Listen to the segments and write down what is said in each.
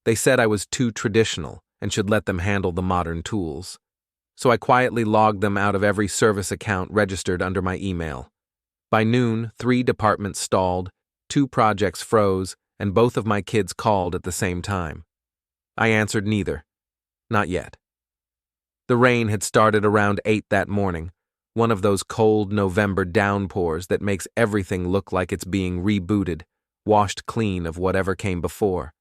They said I was too traditional and should let them handle the modern tools. So I quietly logged them out of every service account registered under my email. By noon, 3 departments stalled, 2 projects froze, and both of my kids called at the same time. I answered neither. Not yet. The rain had started around 8 that morning, one of those cold November downpours that makes everything look like it's being rebooted, washed clean of whatever came before.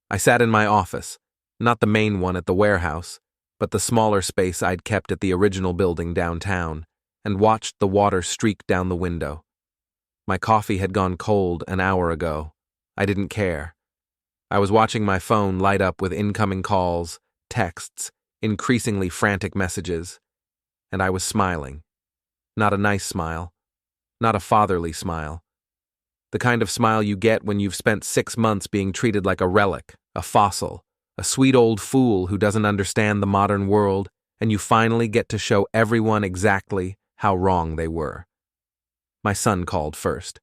I sat in my office, not the main one at the warehouse, but the smaller space I'd kept at the original building downtown, and watched the water streak down the window. My coffee had gone cold an hour ago. I didn't care. I was watching my phone light up with incoming calls, texts, increasingly frantic messages, and I was smiling. Not a nice smile. Not a fatherly smile. The kind of smile you get when you've spent 6 months being treated like a relic, a fossil, a sweet old fool who doesn't understand the modern world, and you finally get to show everyone exactly how wrong they were. My son called first.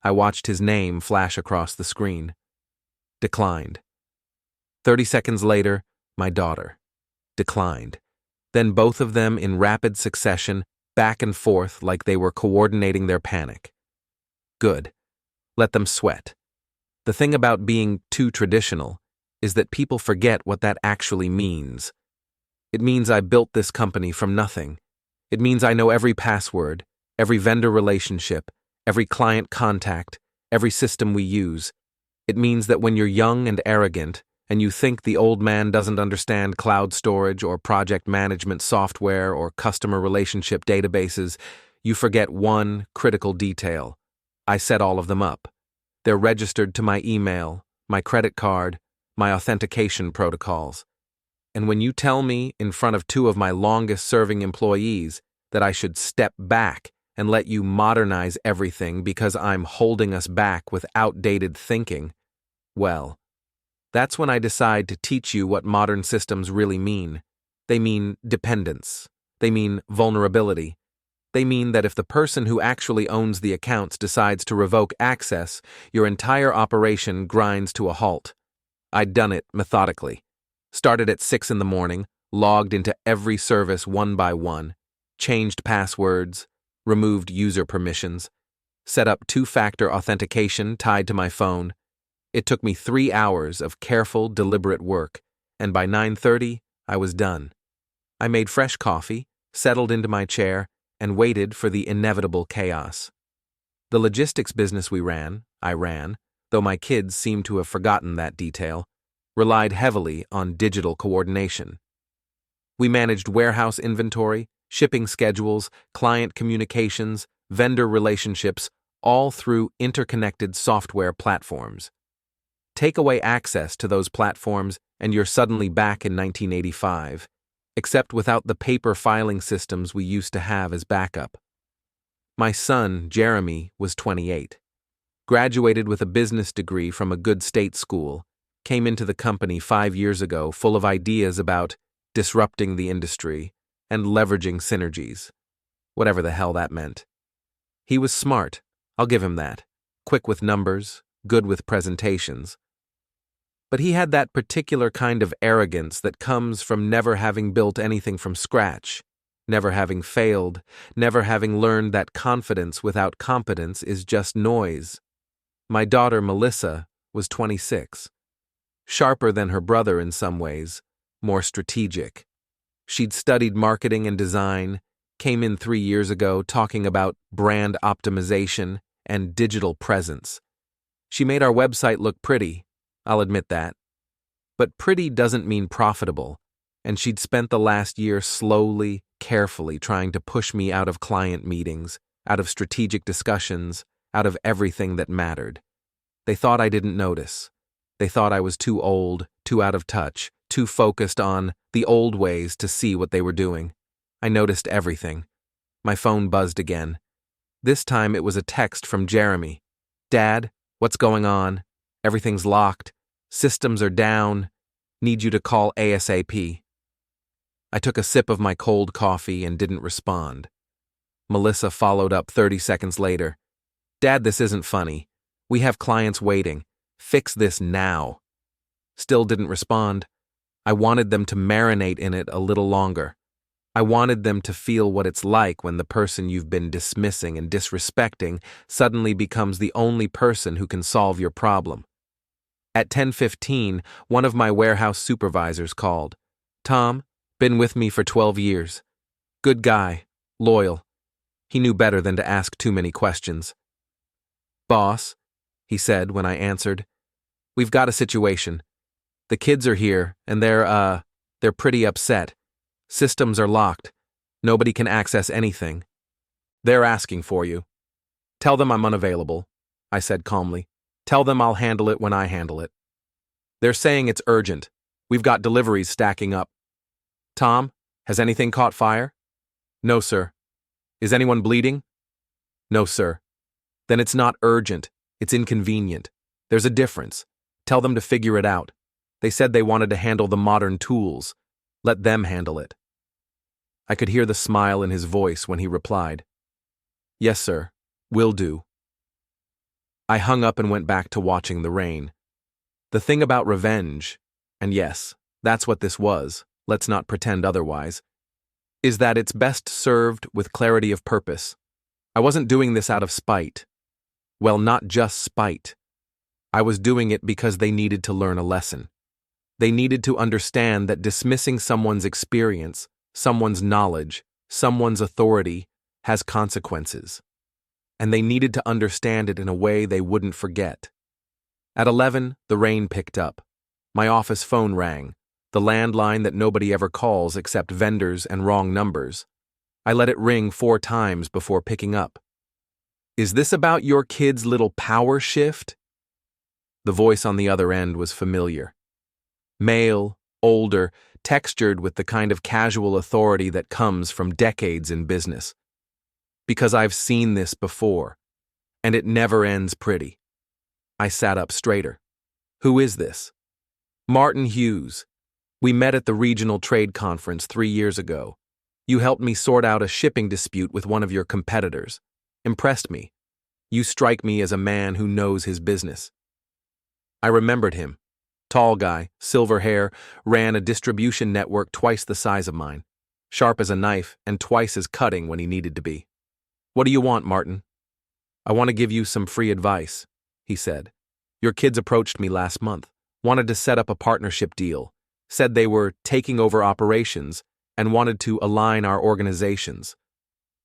I watched his name flash across the screen. Declined. 30 seconds later, my daughter. Declined. Then both of them in rapid succession, back and forth like they were coordinating their panic. Good. Let them sweat. The thing about being too traditional is that people forget what that actually means. It means I built this company from nothing. It means I know every password, every vendor relationship, every client contact, every system we use. It means that when you're young and arrogant, and you think the old man doesn't understand cloud storage or project management software or customer relationship databases, you forget one critical detail. I set all of them up. They're registered to my email, my credit card, my authentication protocols. And when you tell me in front of 2 of my longest-serving employees that I should step back and let you modernize everything because I'm holding us back with outdated thinking, well, that's when I decide to teach you what modern systems really mean. They mean dependence. They mean vulnerability. They mean that if the person who actually owns the accounts decides to revoke access, your entire operation grinds to a halt. I'd done it methodically. Started at 6 in the morning, logged into every service one by one, changed passwords, removed user permissions, set up 2-factor authentication tied to my phone. It took me 3 hours of careful, deliberate work, and by 9:30, I was done. I made fresh coffee, settled into my chair, and waited for the inevitable chaos. The logistics business I ran, though my kids seemed to have forgotten that detail, relied heavily on digital coordination. We managed warehouse inventory, shipping schedules, client communications, vendor relationships, all through interconnected software platforms. Take away access to those platforms and you're suddenly back in 1985, except without the paper filing systems we used to have as backup. My son, Jeremy, was 28. Graduated with a business degree from a good state school, came into the company 5 years ago full of ideas about disrupting the industry and leveraging synergies, whatever the hell that meant. He was smart, I'll give him that, quick with numbers, good with presentations. But he had that particular kind of arrogance that comes from never having built anything from scratch, never having failed, never having learned that confidence without competence is just noise. My daughter, Melissa, was 26. Sharper than her brother in some ways, more strategic. She'd studied marketing and design, came in 3 years ago talking about brand optimization and digital presence. She made our website look pretty, I'll admit that. But pretty doesn't mean profitable, and she'd spent the last year slowly, carefully trying to push me out of client meetings, out of strategic discussions, out of everything that mattered. They thought I didn't notice. They thought I was too old, too out of touch, too focused on the old ways to see what they were doing. I noticed everything. My phone buzzed again. This time it was a text from Jeremy. "Dad, what's going on? Everything's locked. Systems are down. Need you to call ASAP." I took a sip of my cold coffee and didn't respond. Melissa followed up 30 seconds later. "Dad, this isn't funny. We have clients waiting. Fix this now." Still didn't respond. I wanted them to marinate in it a little longer. I wanted them to feel what it's like when the person you've been dismissing and disrespecting suddenly becomes the only person who can solve your problem. At 10:15, one of my warehouse supervisors called. Tom, been with me for 12 years. Good guy, loyal. He knew better than to ask too many questions. Boss, he said when I answered, we've got a situation. The kids are here, and they're pretty upset. Systems are locked. Nobody can access anything. They're asking for you. Tell them I'm unavailable, I said calmly. Tell them I'll handle it when I handle it. They're saying it's urgent. We've got deliveries stacking up. Tom, has anything caught fire? No, sir. Is anyone bleeding? No, sir. Then it's not urgent. It's inconvenient. There's a difference. Tell them to figure it out. They said they wanted to handle the modern tools. Let them handle it. I could hear the smile in his voice when he replied. Yes, sir. Will do. I hung up and went back to watching the rain. The thing about revenge, and yes, that's what this was, let's not pretend otherwise, is that it's best served with clarity of purpose. I wasn't doing this out of spite. Well, not just spite. I was doing it because they needed to learn a lesson. They needed to understand that dismissing someone's experience, someone's knowledge, someone's authority has consequences. And they needed to understand it in a way they wouldn't forget. At 11, the rain picked up. My office phone rang, the landline that nobody ever calls except vendors and wrong numbers. I let it ring 4 times before picking up. Is this about your kid's little power shift? The voice on the other end was familiar. Male, older, textured with the kind of casual authority that comes from decades in business. Because I've seen this before, and it never ends pretty. I sat up straighter. Who is this? Martin Hughes. We met at the regional trade conference 3 years ago. You helped me sort out a shipping dispute with one of your competitors. Impressed me. You strike me as a man who knows his business. I remembered him. Tall guy, silver hair, ran a distribution network twice the size of mine. Sharp as a knife and twice as cutting when he needed to be. What do you want, Martin? I want to give you some free advice, he said. Your kids approached me last month, wanted to set up a partnership deal, said they were taking over operations and wanted to align our organizations.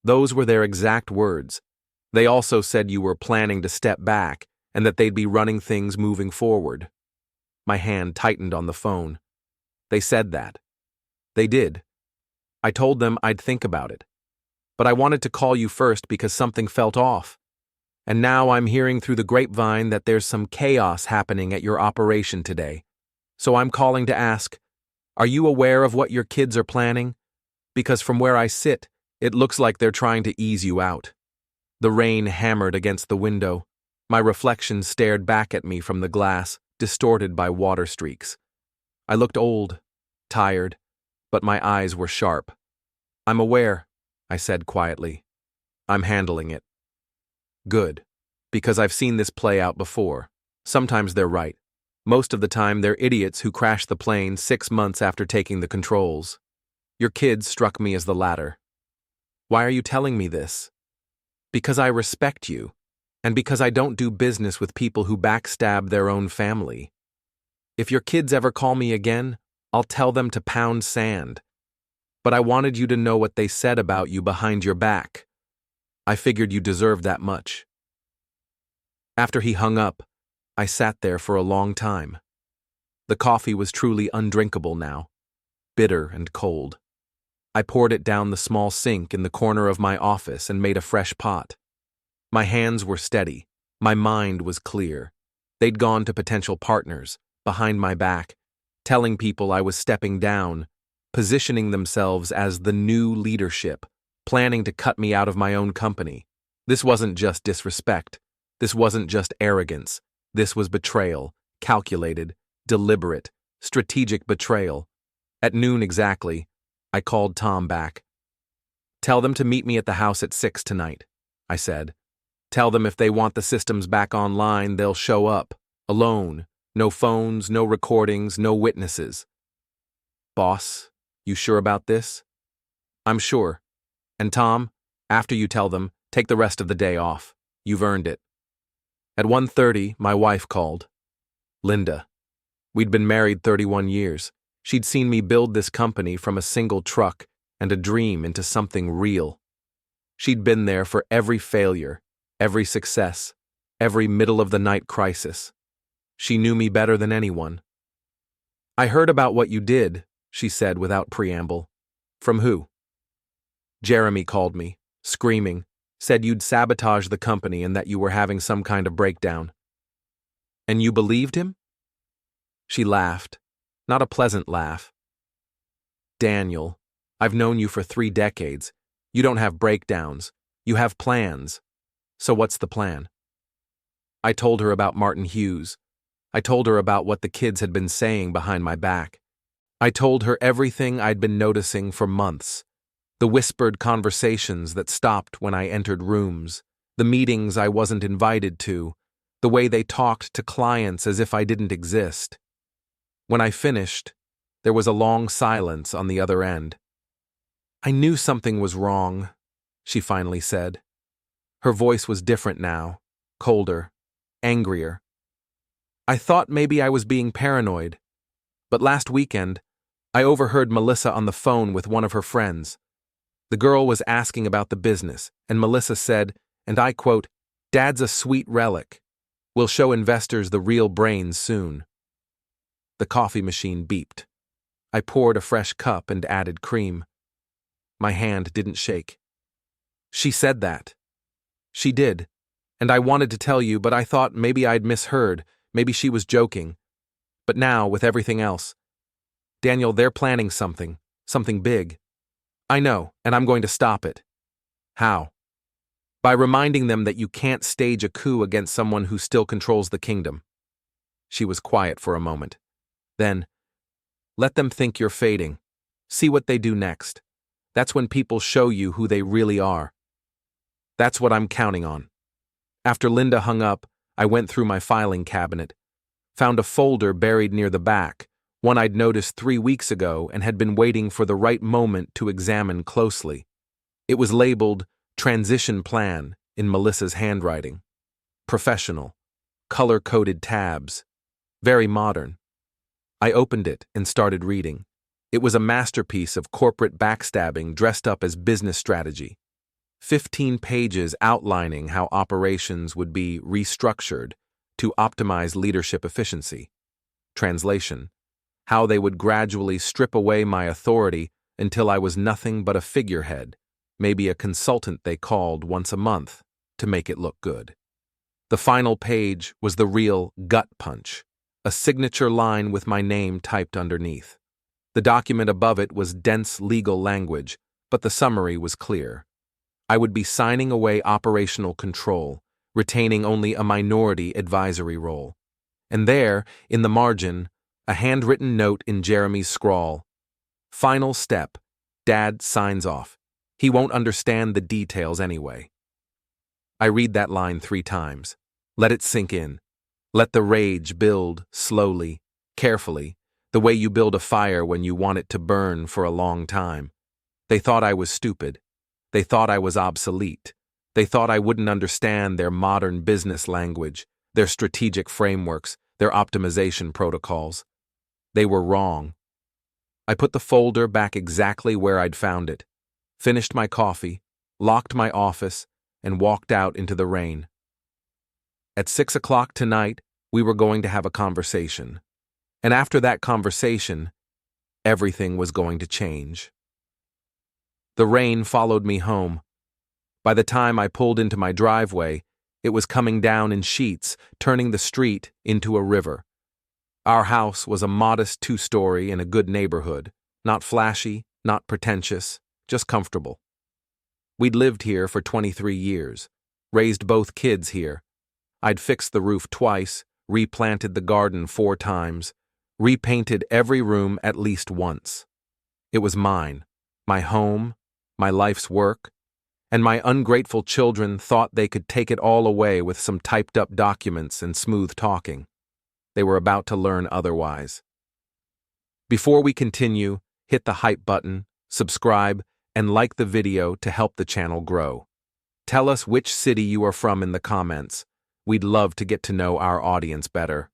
Those were their exact words. They also said you were planning to step back and that they'd be running things moving forward. My hand tightened on the phone. They said that. They did. I told them I'd think about it. But I wanted to call you first because something felt off. And now I'm hearing through the grapevine that there's some chaos happening at your operation today. So I'm calling to ask, are you aware of what your kids are planning? Because from where I sit, it looks like they're trying to ease you out. The rain hammered against the window. My reflection stared back at me from the glass, distorted by water streaks. I looked old, tired, but my eyes were sharp. I'm aware, I said quietly. I'm handling it. Good, because I've seen this play out before. Sometimes they're right. Most of the time they're idiots who crash the plane 6 months after taking the controls. Your kids struck me as the latter. Why are you telling me this? Because I respect you. And because I don't do business with people who backstab their own family. If your kids ever call me again, I'll tell them to pound sand. But I wanted you to know what they said about you behind your back. I figured you deserved that much. After he hung up, I sat there for a long time. The coffee was truly undrinkable now, bitter and cold. I poured it down the small sink in the corner of my office and made a fresh pot. My hands were steady. My mind was clear. They'd gone to potential partners, behind my back, telling people I was stepping down, positioning themselves as the new leadership, planning to cut me out of my own company. This wasn't just disrespect. This wasn't just arrogance. This was betrayal, calculated, deliberate, strategic betrayal. At noon exactly, I called Tom back. Tell them to meet me at the house at 6 tonight, I said. Tell them if they want the systems back online, they'll show up, alone, No phones, no recordings, no witnesses. Boss, you sure about this? I'm sure. And Tom, after you tell them, take the rest of the day off. You've earned it. At 1:30, my wife called. Linda. We'd been married 31 years. She'd seen me build this company from a single truck and a dream into something real. She'd been there for every failure, every success, every middle-of-the-night crisis. She knew me better than anyone. I heard about what you did, she said without preamble. From who? Jeremy called me, screaming, said you'd sabotage the company and that you were having some kind of breakdown. And you believed him? She laughed, not a pleasant laugh. Daniel, I've known you for 3 decades. You don't have breakdowns. You have plans. So what's the plan? I told her about Martin Hughes. I told her about what the kids had been saying behind my back. I told her everything I'd been noticing for months. The whispered conversations that stopped when I entered rooms, the meetings I wasn't invited to, the way they talked to clients as if I didn't exist. When I finished, there was a long silence on the other end. I knew something was wrong, she finally said. Her voice was different now, colder, angrier. I thought maybe I was being paranoid, but last weekend, I overheard Melissa on the phone with one of her friends. The girl was asking about the business, and Melissa said, and I quote, "Dad's a sweet relic. We'll show investors the real brains soon." The coffee machine beeped. I poured a fresh cup and added cream. My hand didn't shake. She said that. She did, and I wanted to tell you, but I thought maybe I'd misheard, maybe she was joking. But now, with everything else, Daniel, they're planning something big. I know, and I'm going to stop it. How? By reminding them that you can't stage a coup against someone who still controls the kingdom. She was quiet for a moment. Then, let them think you're fading. See what they do next. That's when people show you who they really are. That's what I'm counting on. After Linda hung up, I went through my filing cabinet, found a folder buried near the back, one I'd noticed 3 weeks ago and had been waiting for the right moment to examine closely. It was labeled Transition Plan in Melissa's handwriting. Professional, color-coded tabs, very modern. I opened it and started reading. It was a masterpiece of corporate backstabbing dressed up as business strategy. 15 pages outlining how operations would be restructured to optimize leadership efficiency. Translation: how they would gradually strip away my authority until I was nothing but a figurehead, maybe a consultant they called once a month to make it look good. The final page was the real gut punch, a signature line with my name typed underneath. The document above it was dense legal language, but the summary was clear. I would be signing away operational control, retaining only a minority advisory role. And there, in the margin, a handwritten note in Jeremy's scrawl. Final step. Dad signs off. He won't understand the details anyway. I read that line 3 times. Let it sink in. Let the rage build slowly, carefully, the way you build a fire when you want it to burn for a long time. They thought I was stupid. They thought I was obsolete. They thought I wouldn't understand their modern business language, their strategic frameworks, their optimization protocols. They were wrong. I put the folder back exactly where I'd found it, finished my coffee, locked my office, and walked out into the rain. At 6 o'clock tonight, we were going to have a conversation. And after that conversation, everything was going to change. The rain followed me home. By the time I pulled into my driveway, it was coming down in sheets, turning the street into a river. Our house was a modest 2-story in a good neighborhood, not flashy, not pretentious, just comfortable. We'd lived here for 23 years, raised both kids here. I'd fixed the roof twice, replanted the garden 4 times, repainted every room at least once. It was mine, my home, my life's work, and my ungrateful children thought they could take it all away with some typed-up documents and smooth talking. They were about to learn otherwise. Before we continue, hit the hype button, subscribe, and like the video to help the channel grow. Tell us which city you are from in the comments. We'd love to get to know our audience better.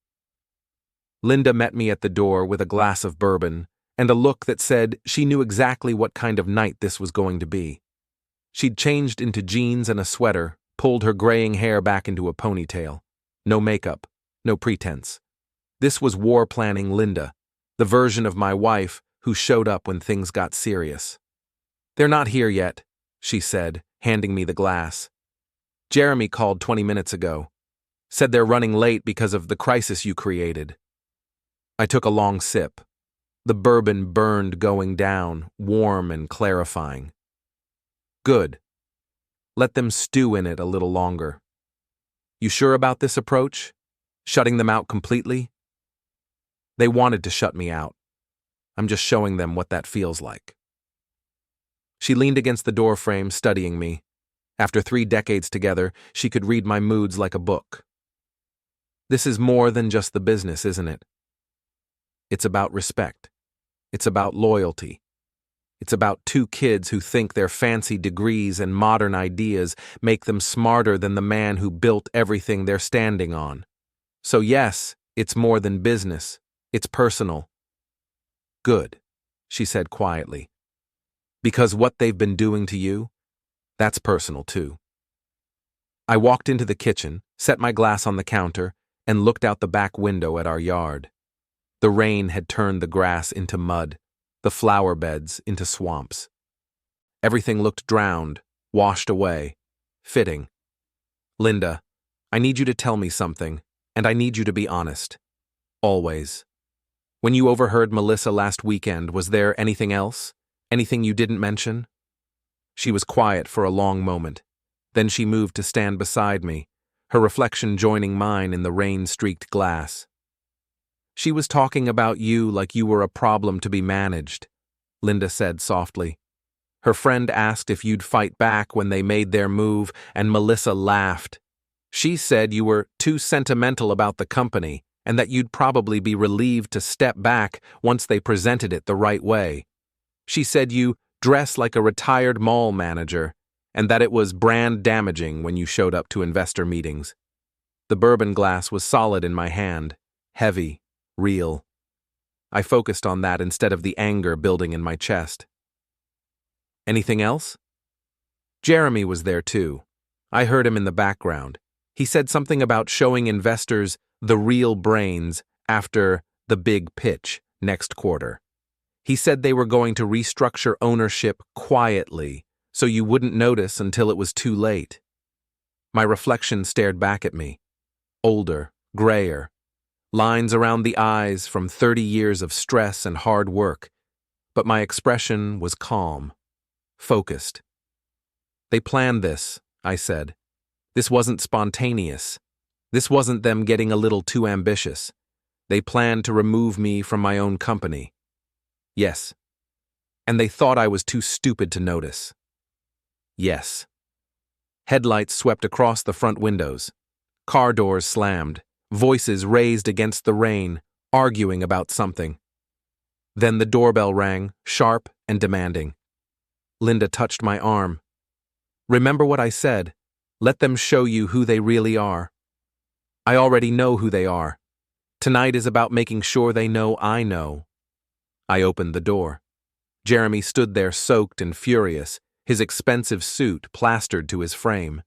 Linda met me at the door with a glass of bourbon and a look that said she knew exactly what kind of night this was going to be. She'd changed into jeans and a sweater, pulled her graying hair back into a ponytail. No makeup, no pretense. This was war planning Linda, the version of my wife who showed up when things got serious. "They're not here yet," she said, handing me the glass. "Jeremy called 20 minutes ago. Said they're running late because of the crisis you created." I took a long sip. The bourbon burned going down, warm and clarifying. Good. Let them stew in it a little longer. "You sure about this approach? Shutting them out completely?" They wanted to shut me out. I'm just showing them what that feels like. She leaned against the doorframe, studying me. After 3 decades together, she could read my moods like a book. "This is more than just the business, isn't it? It's about respect. It's about loyalty. It's about 2 kids who think their fancy degrees and modern ideas make them smarter than the man who built everything they're standing on. So yes, it's more than business. It's personal." "Good," she said quietly. "Because what they've been doing to you, that's personal too." I walked into the kitchen, set my glass on the counter, and looked out the back window at our yard. The rain had turned the grass into mud, the flower beds into swamps. Everything looked drowned, washed away, fitting. "Linda, I need you to tell me something, and I need you to be honest. Always. When you overheard Melissa last weekend, was there anything else? Anything you didn't mention?" She was quiet for a long moment. Then she moved to stand beside me, her reflection joining mine in the rain-streaked glass. "She was talking about you like you were a problem to be managed," Linda said softly. "Her friend asked if you'd fight back when they made their move, and Melissa laughed. She said you were too sentimental about the company, and that you'd probably be relieved to step back once they presented it the right way. She said you dress like a retired mall manager, and that it was brand damaging when you showed up to investor meetings." The bourbon glass was solid in my hand, heavy, real. I focused on that instead of the anger building in my chest. "Anything else?" Jeremy was there too. I heard him in the background. He said something about showing investors the real brains after the big pitch next quarter. He said they were going to restructure ownership quietly, so you wouldn't notice until it was too late. My reflection stared back at me. Older, grayer. Lines around the eyes from 30 years of stress and hard work, but my expression was calm, focused. "They planned this," I said. "This wasn't spontaneous. This wasn't them getting a little too ambitious. They planned to remove me from my own company." "Yes." "And they thought I was too stupid to notice." "Yes." Headlights swept across the front windows. Car doors slammed. Voices raised against the rain, arguing about something. Then the doorbell rang, sharp and demanding. Linda touched my arm. "Remember what I said. Let them show you who they really are." "I already know who they are. Tonight is about making sure they know I know." I opened the door. Jeremy stood there soaked and furious, his expensive suit plastered to his frame.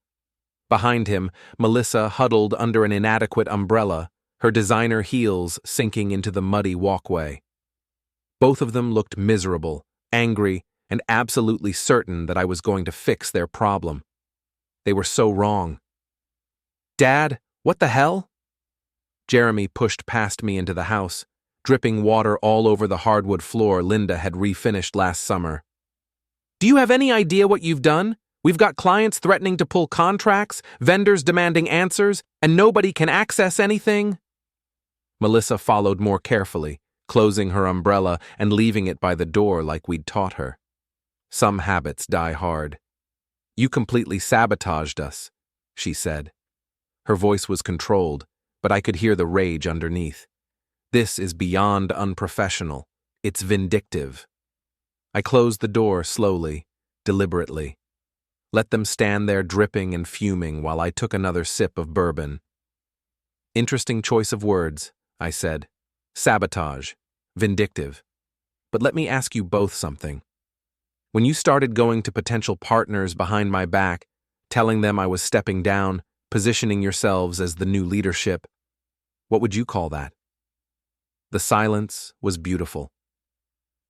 Behind him, Melissa huddled under an inadequate umbrella, her designer heels sinking into the muddy walkway. Both of them looked miserable, angry, and absolutely certain that I was going to fix their problem. They were so wrong. "Dad, what the hell?" Jeremy pushed past me into the house, dripping water all over the hardwood floor Linda had refinished last summer. "Do you have any idea what you've done? We've got clients threatening to pull contracts, vendors demanding answers, and nobody can access anything." Melissa followed more carefully, closing her umbrella and leaving it by the door like we'd taught her. "Some habits die hard. You completely sabotaged us," she said. Her voice was controlled, but I could hear the rage underneath. This is beyond unprofessional. It's vindictive. I closed the door slowly, deliberately. Let them stand there dripping and fuming while I took another sip of bourbon. Interesting choice of words, I said. Sabotage. Vindictive. But let me ask you both something. When you started going to potential partners behind my back, telling them I was stepping down, positioning yourselves as the new leadership, what would you call that? The silence was beautiful.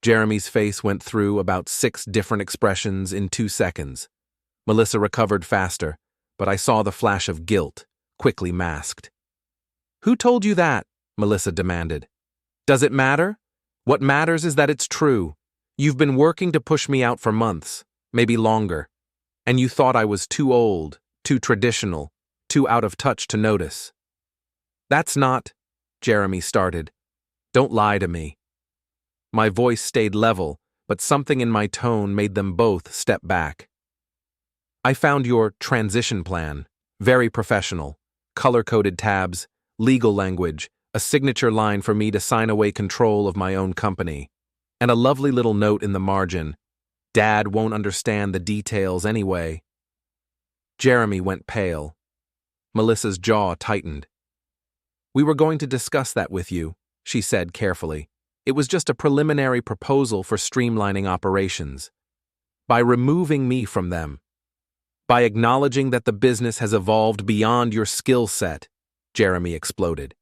Jeremy's face went through about 6 different expressions in 2 seconds. Melissa recovered faster, but I saw the flash of guilt, quickly masked. Who told you that? Melissa demanded. Does it matter? What matters is that it's true. You've been working to push me out for months, maybe longer, and you thought I was too old, too traditional, too out of touch to notice. That's not, Jeremy started. Don't lie to me. My voice stayed level, but something in my tone made them both step back. I found your transition plan very professional, color-coded tabs, legal language, a signature line for me to sign away control of my own company, and a lovely little note in the margin. Dad won't understand the details anyway. Jeremy went pale. Melissa's jaw tightened. We were going to discuss that with you, she said carefully. It was just a preliminary proposal for streamlining operations. By removing me from them, by acknowledging that the business has evolved beyond your skill set, Jeremy exploded.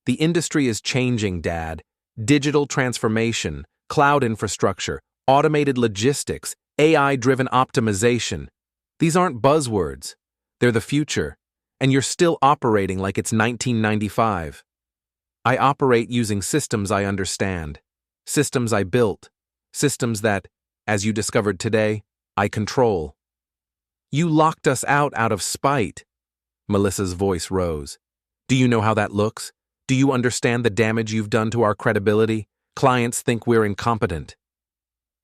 The industry is changing, Dad. Digital transformation, cloud infrastructure, automated logistics, AI-driven optimization. These aren't buzzwords. They're the future, and you're still operating like it's 1995. I operate using systems I understand, systems I built, systems that, as you discovered today, I control. You locked us out of spite. Melissa's voice rose. Do you know how that looks? Do you understand the damage you've done to our credibility? Clients think we're incompetent.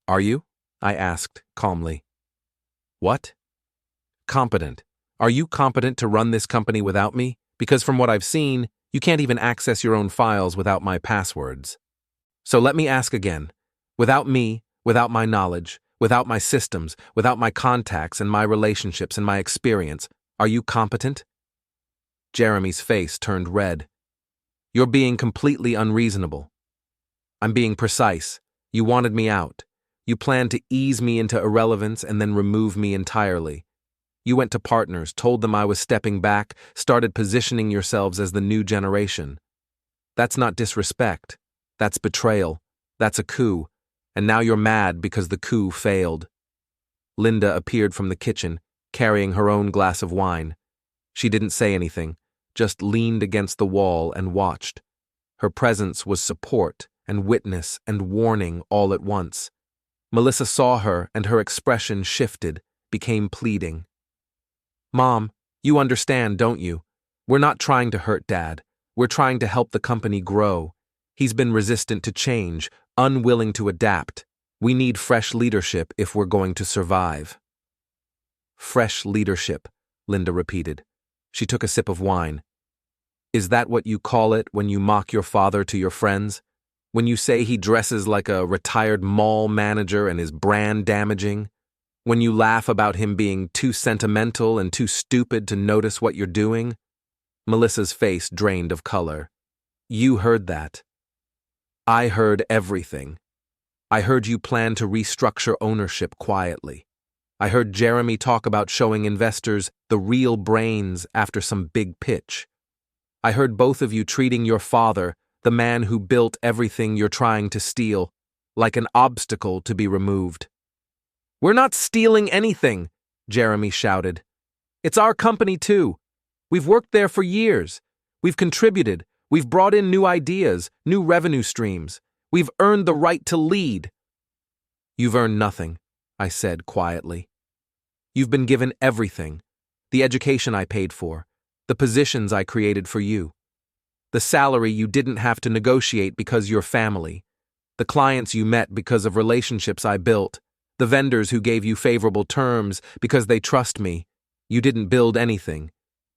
Are you? I asked, calmly. What? Competent. Are you competent to run this company without me? Because from what I've seen, you can't even access your own files without my passwords. So let me ask again. Without me, without my knowledge, without my systems, without my contacts and my relationships and my experience, are you competent? Jeremy's face turned red. You're being completely unreasonable. I'm being precise. You wanted me out. You planned to ease me into irrelevance and then remove me entirely. You went to partners, told them I was stepping back, started positioning yourselves as the new generation. That's not disrespect. That's betrayal. That's a coup. And now you're mad because the coup failed. Linda appeared from the kitchen, carrying her own glass of wine. She didn't say anything, just leaned against the wall and watched. Her presence was support and witness and warning all at once. Melissa saw her and her expression shifted, became pleading. Mom, you understand, don't you? We're not trying to hurt Dad. We're trying to help the company grow. He's been resistant to change, unwilling to adapt. We need fresh leadership if we're going to survive. Fresh leadership, Linda repeated. She took a sip of wine. Is that what you call it when you mock your father to your friends? When you say he dresses like a retired mall manager and is brand damaging? When you laugh about him being too sentimental and too stupid to notice what you're doing? Melissa's face drained of color. You heard that. I heard everything. I heard you plan to restructure ownership quietly. I heard Jeremy talk about showing investors the real brains after some big pitch. I heard both of you treating your father, the man who built everything you're trying to steal, like an obstacle to be removed. We're not stealing anything, Jeremy shouted. It's our company too. We've worked there for years. We've contributed. We've brought in new ideas, new revenue streams. We've earned the right to lead. You've earned nothing, I said quietly. You've been given everything. The education I paid for, the positions I created for you, the salary you didn't have to negotiate because you're family, the clients you met because of relationships I built, the vendors who gave you favorable terms because they trust me. You didn't build anything.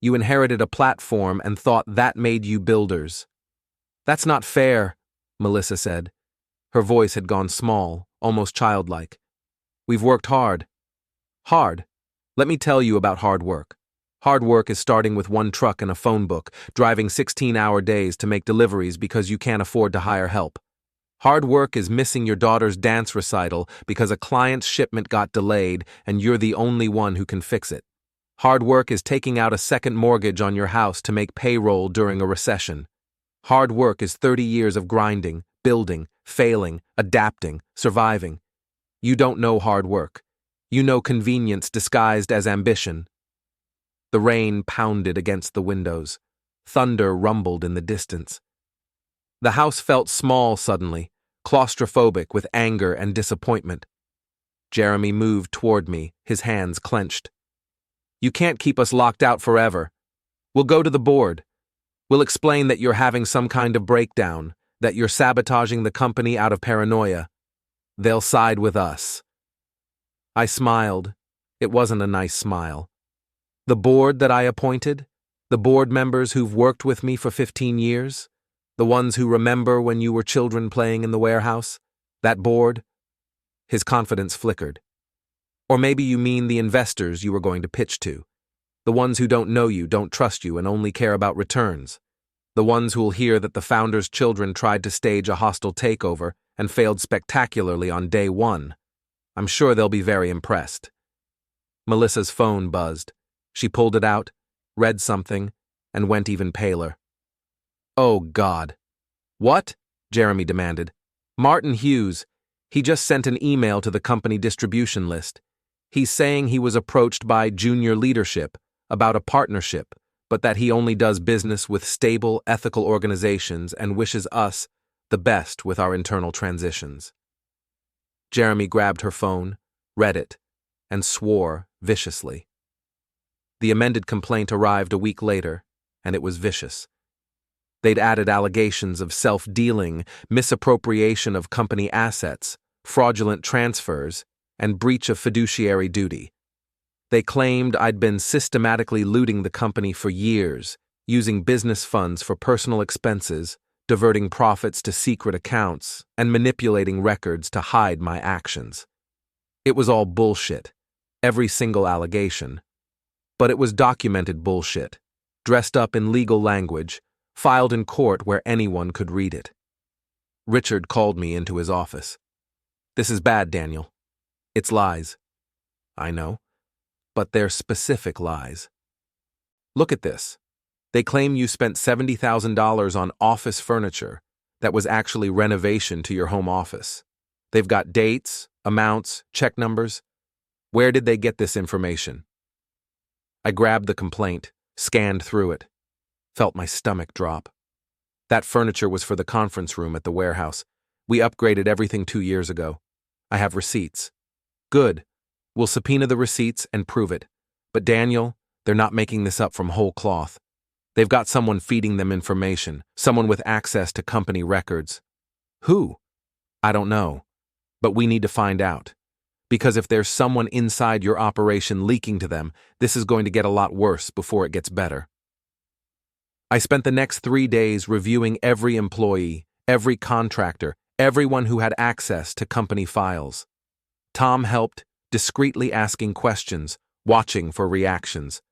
You inherited a platform and thought that made you builders. That's not fair, Melissa said. Her voice had gone small, almost childlike. We've worked hard. Hard? Let me tell you about hard work. Hard work is starting with one truck and a phone book, driving 16-hour days to make deliveries because you can't afford to hire help. Hard work is missing your daughter's dance recital because a client's shipment got delayed and you're the only one who can fix it. Hard work is taking out a second mortgage on your house to make payroll during a recession. Hard work is 30 years of grinding, building, failing, adapting, surviving. You don't know hard work. You know convenience disguised as ambition. The rain pounded against the windows. Thunder rumbled in the distance. The house felt small suddenly, claustrophobic with anger and disappointment. Jeremy moved toward me, his hands clenched. You can't keep us locked out forever. We'll go to the board. We'll explain that you're having some kind of breakdown, that you're sabotaging the company out of paranoia. They'll side with us. I smiled. It wasn't a nice smile. The board that I appointed? The board members who've worked with me for 15 years? The ones who remember when you were children playing in the warehouse? That board? His confidence flickered. Or maybe you mean the investors you were going to pitch to. The ones who don't know you, don't trust you, and only care about returns. The ones who'll hear that the founder's children tried to stage a hostile takeover and failed spectacularly on day one. I'm sure they'll be very impressed. Melissa's phone buzzed. She pulled it out, read something, and went even paler. Oh, God. What? Jeremy demanded. Martin Hughes. He just sent an email to the company distribution list. He's saying he was approached by junior leadership about a partnership, but that he only does business with stable, ethical organizations and wishes us the best with our internal transitions. Jeremy grabbed her phone, read it, and swore viciously. The amended complaint arrived a week later, and it was vicious. They'd added allegations of self-dealing, misappropriation of company assets, fraudulent transfers, and breach of fiduciary duty. They claimed I'd been systematically looting the company for years, using business funds for personal expenses, diverting profits to secret accounts, and manipulating records to hide my actions. It was all bullshit, every single allegation. But it was documented bullshit, dressed up in legal language, filed in court where anyone could read it. Richard called me into his office. This is bad, Daniel. It's lies. I know, but they're specific lies. Look at this. They claim you spent $70,000 on office furniture that was actually renovation to your home office. They've got dates, amounts, check numbers. Where did they get this information? I grabbed the complaint, scanned through it, felt my stomach drop. That furniture was for the conference room at the warehouse. We upgraded everything 2 years ago. I have receipts. Good. We'll subpoena the receipts and prove it. But Daniel, they're not making this up from whole cloth. They've got someone feeding them information, someone with access to company records. Who? I don't know. But we need to find out. Because if there's someone inside your operation leaking to them, this is going to get a lot worse before it gets better. I spent the next 3 days reviewing every employee, every contractor, everyone who had access to company files. Tom helped, discreetly asking questions, watching for reactions.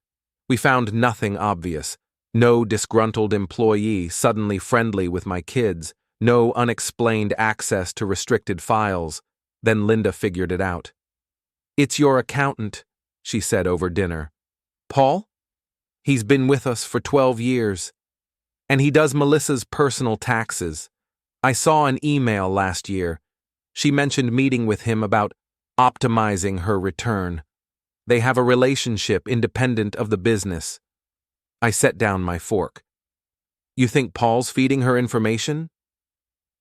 We found nothing obvious. No disgruntled employee suddenly friendly with my kids, no unexplained access to restricted files. Then Linda figured it out. It's your accountant, she said over dinner. Paul? He's been with us for 12 years. And he does Melissa's personal taxes. I saw an email last year. She mentioned meeting with him about optimizing her return. They have a relationship independent of the business. I set down my fork. You think Paul's feeding her information?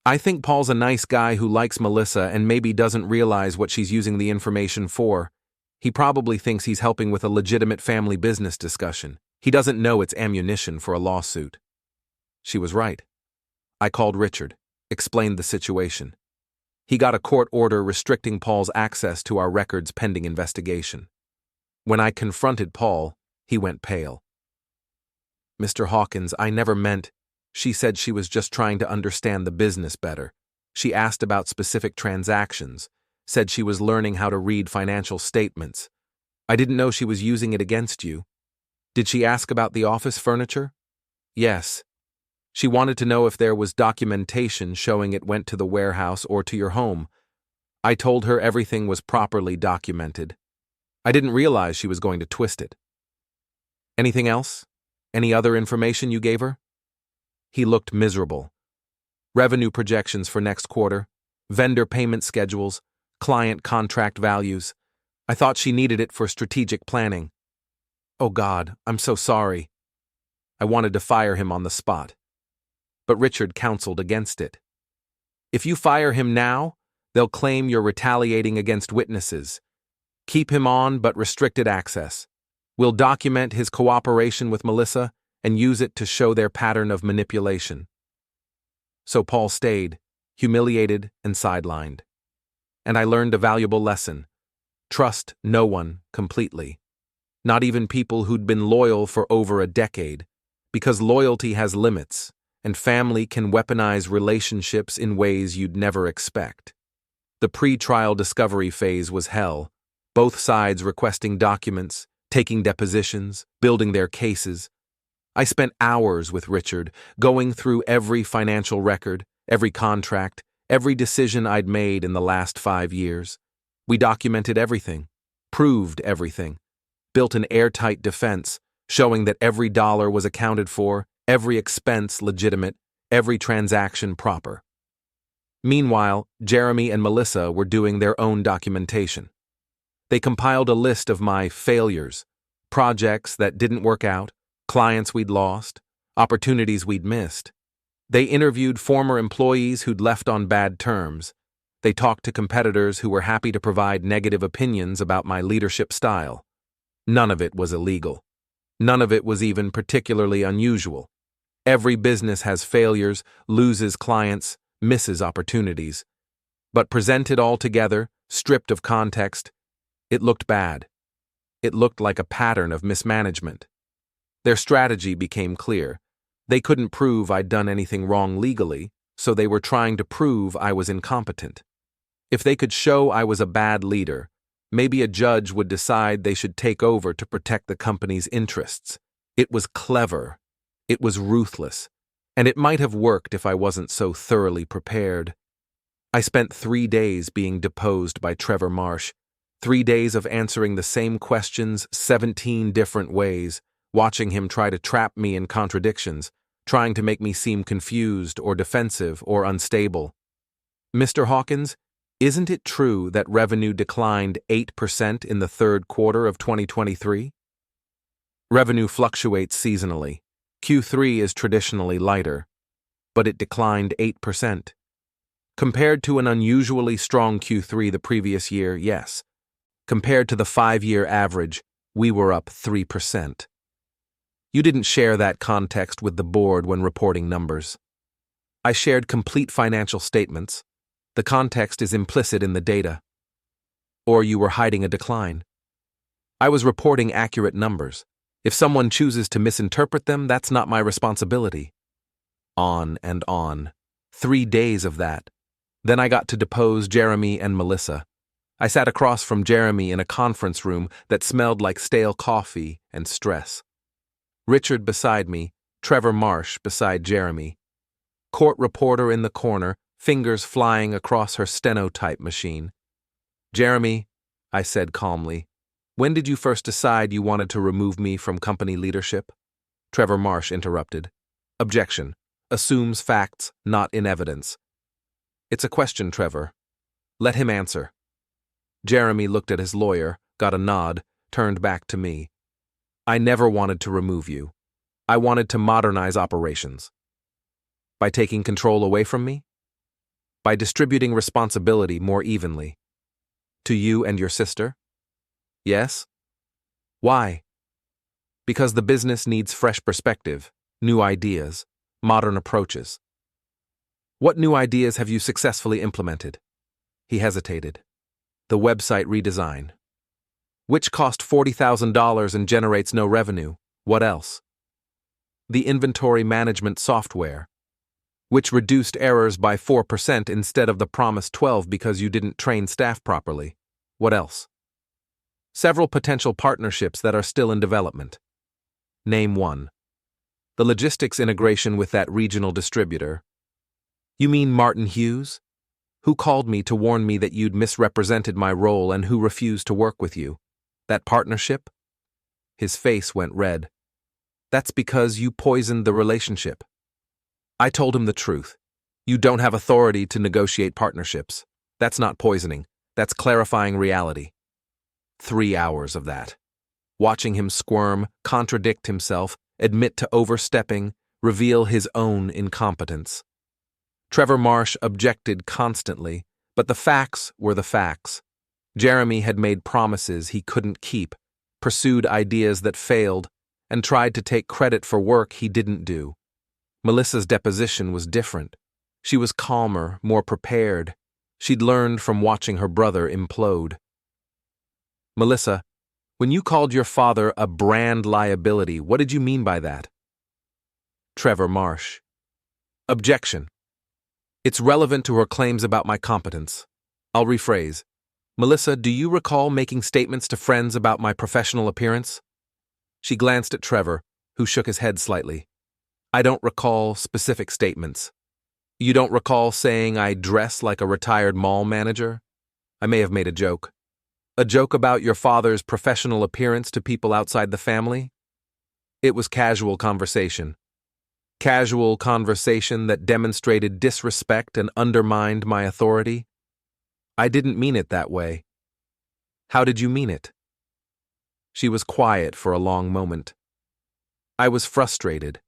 I think Paul's a nice guy who likes Melissa and maybe doesn't realize what she's using the information for. He probably thinks he's helping with a legitimate family business discussion. He doesn't know it's ammunition for a lawsuit. She was right. I called Richard, explained the situation. He got a court order restricting Paul's access to our records pending investigation. When I confronted Paul, he went pale. Mr. Hawkins, I never meant. She said she was just trying to understand the business better. She asked about specific transactions, said she was learning how to read financial statements. I didn't know she was using it against you. Did she ask about the office furniture? Yes. She wanted to know if there was documentation showing it went to the warehouse or to your home. I told her everything was properly documented. I didn't realize she was going to twist it. Anything else? Any other information you gave her? He looked miserable. Revenue projections for next quarter, vendor payment schedules, client contract values. I thought she needed it for strategic planning. Oh God, I'm so sorry. I wanted to fire him on the spot. But Richard counseled against it. If you fire him now, they'll claim you're retaliating against witnesses. Keep him on but restricted access. We'll document his cooperation with Melissa and use it to show their pattern of manipulation. So Paul stayed, humiliated and sidelined. And I learned a valuable lesson. Trust no one completely. Not even people who'd been loyal for over a decade, because loyalty has limits, and family can weaponize relationships in ways you'd never expect. The pre-trial discovery phase was hell, both sides requesting documents, taking depositions, building their cases. I spent hours with Richard, going through every financial record, every contract, every decision I'd made in the last 5 years. We documented everything, proved everything, built an airtight defense, showing that every dollar was accounted for, every expense legitimate, every transaction proper. Meanwhile, Jeremy and Melissa were doing their own documentation. They compiled a list of my failures, projects that didn't work out, clients we'd lost, opportunities we'd missed. They interviewed former employees who'd left on bad terms. They talked to competitors who were happy to provide negative opinions about my leadership style. None of it was illegal. None of it was even particularly unusual. Every business has failures, loses clients, misses opportunities. But presented all together, stripped of context, it looked bad. It looked like a pattern of mismanagement. Their strategy became clear. They couldn't prove I'd done anything wrong legally, so they were trying to prove I was incompetent. If they could show I was a bad leader, maybe a judge would decide they should take over to protect the company's interests. It was clever. It was ruthless. And it might have worked if I wasn't so thoroughly prepared. I spent 3 days being deposed by Trevor Marsh, 3 days of answering the same questions 17 different ways, watching him try to trap me in contradictions, trying to make me seem confused or defensive or unstable. Mr. Hawkins, isn't it true that revenue declined 8% in the third quarter of 2023? Revenue fluctuates seasonally. Q3 is traditionally lighter, but it declined 8%. Compared to an unusually strong Q3 the previous year, yes. Compared to the 5-year average, we were up 3%. You didn't share that context with the board when reporting numbers. I shared complete financial statements. The context is implicit in the data. Or you were hiding a decline. I was reporting accurate numbers. If someone chooses to misinterpret them, that's not my responsibility. On and on. 3 days of that. Then I got to depose Jeremy and Melissa. I sat across from Jeremy in a conference room that smelled like stale coffee and stress. Richard beside me, Trevor Marsh beside Jeremy. Court reporter in the corner, fingers flying across her stenotype machine. Jeremy, I said calmly, when did you first decide you wanted to remove me from company leadership? Trevor Marsh interrupted. Objection. Assumes facts, not in evidence. It's a question, Trevor. Let him answer. Jeremy looked at his lawyer, got a nod, turned back to me. I never wanted to remove you. I wanted to modernize operations. By taking control away from me? By distributing responsibility more evenly. To you and your sister? Yes? Why? Because the business needs fresh perspective, new ideas, modern approaches. What new ideas have you successfully implemented? He hesitated. The website redesign. Which cost $40,000 and generates no revenue. What else? the inventory management software, which reduced errors by 4% instead of the promised 12 because you didn't train staff properly. What else? Several potential partnerships that are still in development. Name one. The logistics integration with that regional distributor. You mean Martin Hughes? Who called me to warn me that you'd misrepresented my role and who refused to work with you? That partnership? His face went red. That's because you poisoned the relationship. I told him the truth. You don't have authority to negotiate partnerships. That's not poisoning. That's clarifying reality. 3 hours of that. Watching him squirm, contradict himself, admit to overstepping, reveal his own incompetence. Trevor Marsh objected constantly, but the facts were the facts. Jeremy had made promises he couldn't keep, pursued ideas that failed, and tried to take credit for work he didn't do. Melissa's deposition was different. She was calmer, more prepared. She'd learned from watching her brother implode. Melissa, when you called your father a brand liability, what did you mean by that? Trevor Marsh. Objection. It's relevant to her claims about my competence. I'll rephrase. Melissa, do you recall making statements to friends about my professional appearance? She glanced at Trevor, who shook his head slightly. I don't recall specific statements. You don't recall saying I dress like a retired mall manager? I may have made a joke. A joke about your father's professional appearance to people outside the family? It was casual conversation. Casual conversation that demonstrated disrespect and undermined my authority? I didn't mean it that way. How did you mean it? She was quiet for a long moment. I was frustrated.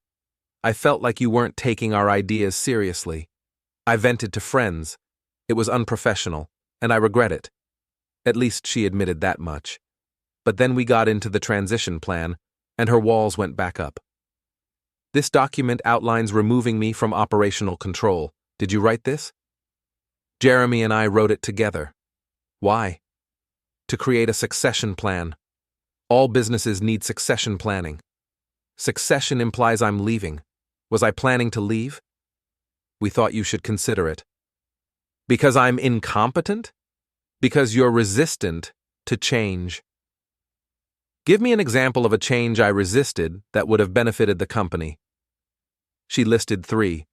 I felt like you weren't taking our ideas seriously. I vented to friends. It was unprofessional, and I regret it. At least she admitted that much. But then we got into the transition plan, and her walls went back up. This document outlines removing me from operational control. Did you write this? Jeremy and I wrote it together. Why? To create a succession plan. All businesses need succession planning. Succession implies I'm leaving. Was I planning to leave? We thought you should consider it. Because I'm incompetent? Because you're resistant to change. Give me an example of a change I resisted that would have benefited the company. She listed 3.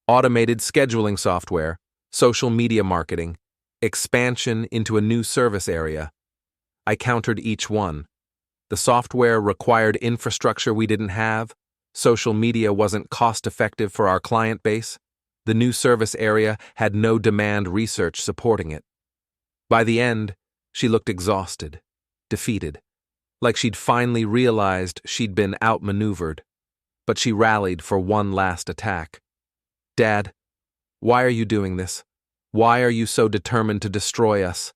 Automated scheduling software, social media marketing, expansion into a new service area. I countered each one. The software required infrastructure we didn't have. Social media wasn't cost-effective for our client base. The new service area had no demand research supporting it. By the end, she looked exhausted, defeated, like she'd finally realized she'd been outmaneuvered. But she rallied for one last attack. Dad, why are you doing this? Why are you so determined to destroy us?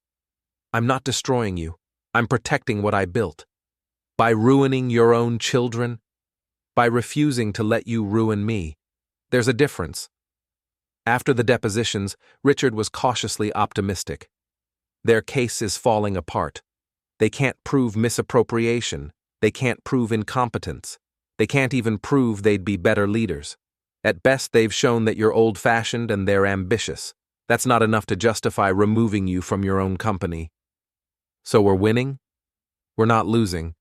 I'm not destroying you. I'm protecting what I built. By ruining your own children? By refusing to let you ruin me. There's a difference. After the depositions, Richard was cautiously optimistic. Their case is falling apart. They can't prove misappropriation. They can't prove incompetence. They can't even prove they'd be better leaders. At best, they've shown that you're old-fashioned and they're ambitious. That's not enough to justify removing you from your own company. So we're winning? We're not losing.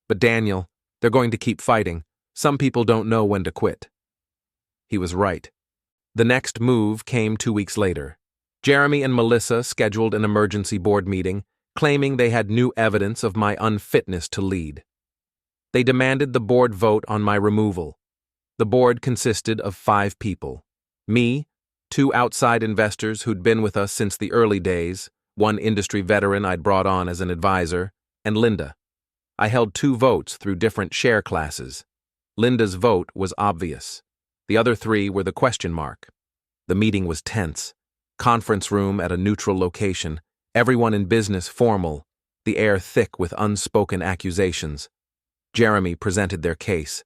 But Daniel, they're going to keep fighting. Some people don't know when to quit. He was right. The next move came 2 weeks later. Jeremy and Melissa scheduled an emergency board meeting, claiming they had new evidence of my unfitness to lead. They demanded the board vote on my removal. The board consisted of 5 people. Me, 2 outside investors who'd been with us since the early days, 1 industry veteran I'd brought on as an advisor, and Linda. I held 2 votes through different share classes. Linda's vote was obvious. The other 3 were the question mark. The meeting was tense. Conference room at a neutral location, everyone in business formal, the air thick with unspoken accusations. Jeremy presented their case.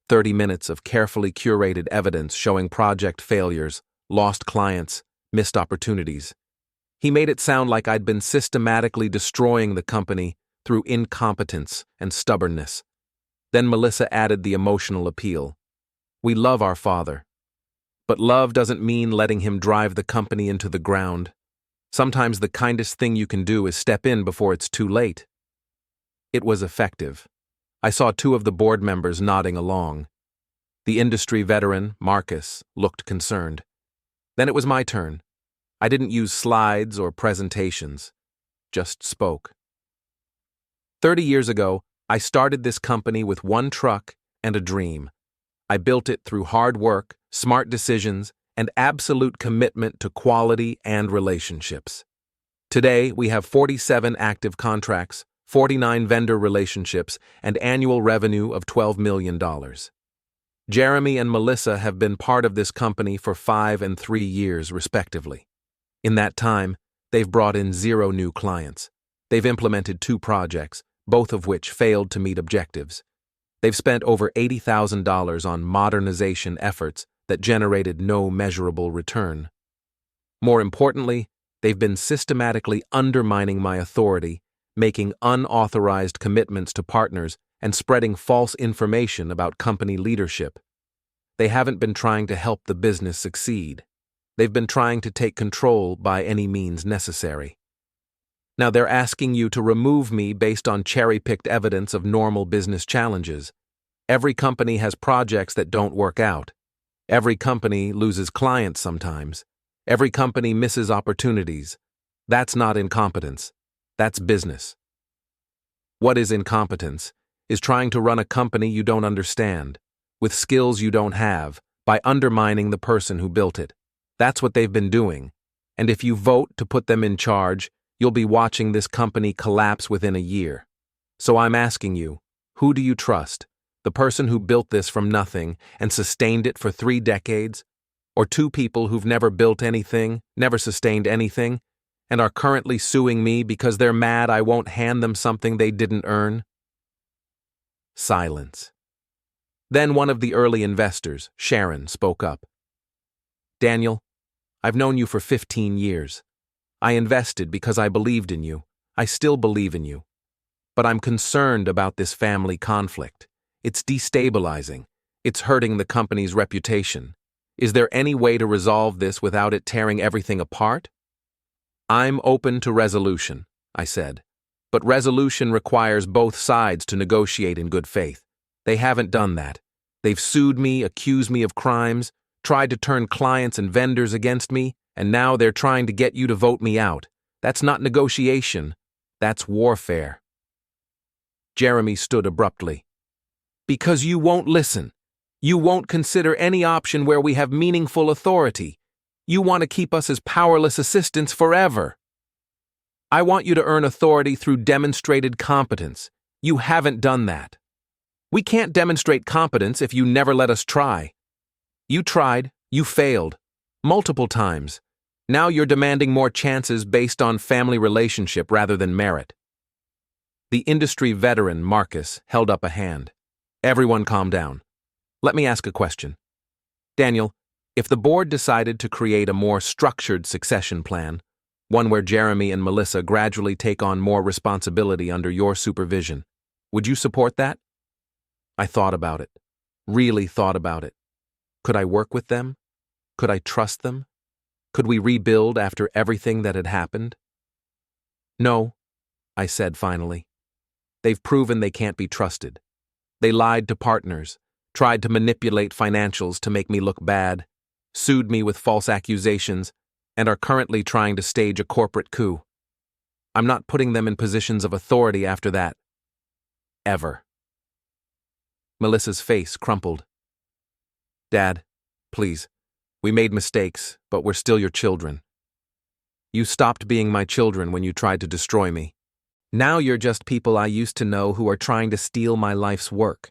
30 minutes of carefully curated evidence showing project failures, lost clients, missed opportunities. He made it sound like I'd been systematically destroying the company through incompetence and stubbornness. Then Melissa added the emotional appeal. We love our father. But love doesn't mean letting him drive the company into the ground. Sometimes the kindest thing you can do is step in before it's too late. It was effective. I saw two of the board members nodding along. The industry veteran, Marcus, looked concerned. Then it was my turn. I didn't use slides or presentations, just spoke. 30 years ago, I started this company with one truck and a dream. I built it through hard work, smart decisions, and absolute commitment to quality and relationships. Today, we have 47 active contracts, 49 vendor relationships, and annual revenue of $12 million. Jeremy and Melissa have been part of this company for 5 and 3 years, respectively. In that time, they've brought in 0 new clients. They've implemented 2 projects, both of which failed to meet objectives. They've spent over $80,000 on modernization efforts that generated no measurable return. More importantly, they've been systematically undermining my authority, making unauthorized commitments to partners, and spreading false information about company leadership. They haven't been trying to help the business succeed. They've been trying to take control by any means necessary. Now they're asking you to remove me based on cherry-picked evidence of normal business challenges. Every company has projects that don't work out. Every company loses clients sometimes. Every company misses opportunities. That's not incompetence. That's business. What is incompetence? Is trying to run a company you don't understand, with skills you don't have, by undermining the person who built it. That's what they've been doing. And if you vote to put them in charge, you'll be watching this company collapse within a year. So I'm asking you, who do you trust? The person who built this from nothing and sustained it for 3 decades? Or 2 people who've never built anything, never sustained anything, and are currently suing me because they're mad I won't hand them something they didn't earn? Silence. Then one of the early investors, Sharon, spoke up. Daniel, I've known you for 15 years. I invested because I believed in you. I still believe in you. But I'm concerned about this family conflict. It's destabilizing. It's hurting the company's reputation. Is there any way to resolve this without it tearing everything apart? I'm open to resolution, I said. But resolution requires both sides to negotiate in good faith. They haven't done that. They've sued me, accused me of crimes, tried to turn clients and vendors against me, and now they're trying to get you to vote me out. That's not negotiation. That's warfare. Jeremy stood abruptly. Because you won't listen. You won't consider any option where we have meaningful authority. You want to keep us as powerless assistants forever. I want you to earn authority through demonstrated competence. You haven't done that. We can't demonstrate competence if you never let us try. You tried, you failed, multiple times. Now you're demanding more chances based on family relationship rather than merit. The industry veteran, Marcus, held up a hand. Everyone calm down. Let me ask a question. Daniel, if the board decided to create a more structured succession plan, one where Jeremy and Melissa gradually take on more responsibility under your supervision, would you support that? I thought about it. Really thought about it. Could I work with them? Could I trust them? Could we rebuild after everything that had happened? No, I said finally. They've proven they can't be trusted. They lied to partners, tried to manipulate financials to make me look bad, sued me with false accusations, and are currently trying to stage a corporate coup. I'm not putting them in positions of authority after that. Ever. Melissa's face crumpled. Dad, please. We made mistakes, but we're still your children. You stopped being my children when you tried to destroy me. Now you're just people I used to know who are trying to steal my life's work.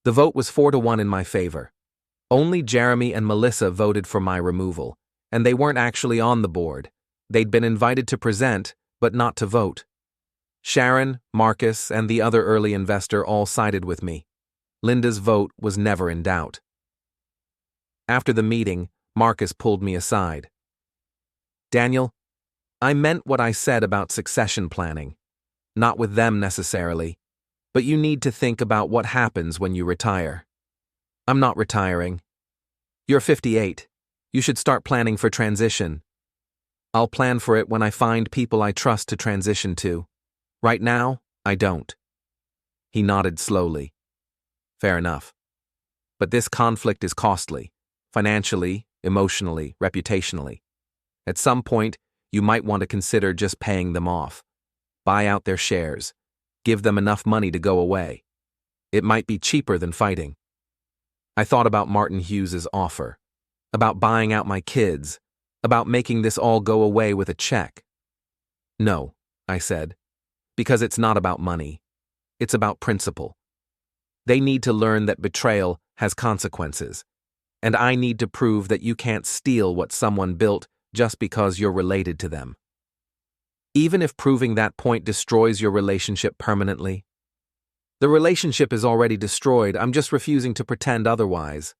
The vote was 4-1 in my favor. Only Jeremy and Melissa voted for my removal, and they weren't actually on the board. They'd been invited to present, but not to vote. Sharon, Marcus, and the other early investor all sided with me. Linda's vote was never in doubt. After the meeting, Marcus pulled me aside. Daniel, I meant what I said about succession planning. Not with them necessarily, but you need to think about what happens when you retire. I'm not retiring. You're 58. You should start planning for transition. I'll plan for it when I find people I trust to transition to. Right now, I don't. He nodded slowly. Fair enough. But this conflict is costly. Financially, emotionally, reputationally. At some point, you might want to consider just paying them off. Buy out their shares. Give them enough money to go away. It might be cheaper than fighting. I thought about Martin Hughes's offer. About buying out my kids. About making this all go away with a check. No, I said. Because it's not about money. It's about principle. They need to learn that betrayal has consequences. And I need to prove that you can't steal what someone built just because you're related to them. Even if proving that point destroys your relationship permanently. The relationship is already destroyed, I'm just refusing to pretend otherwise.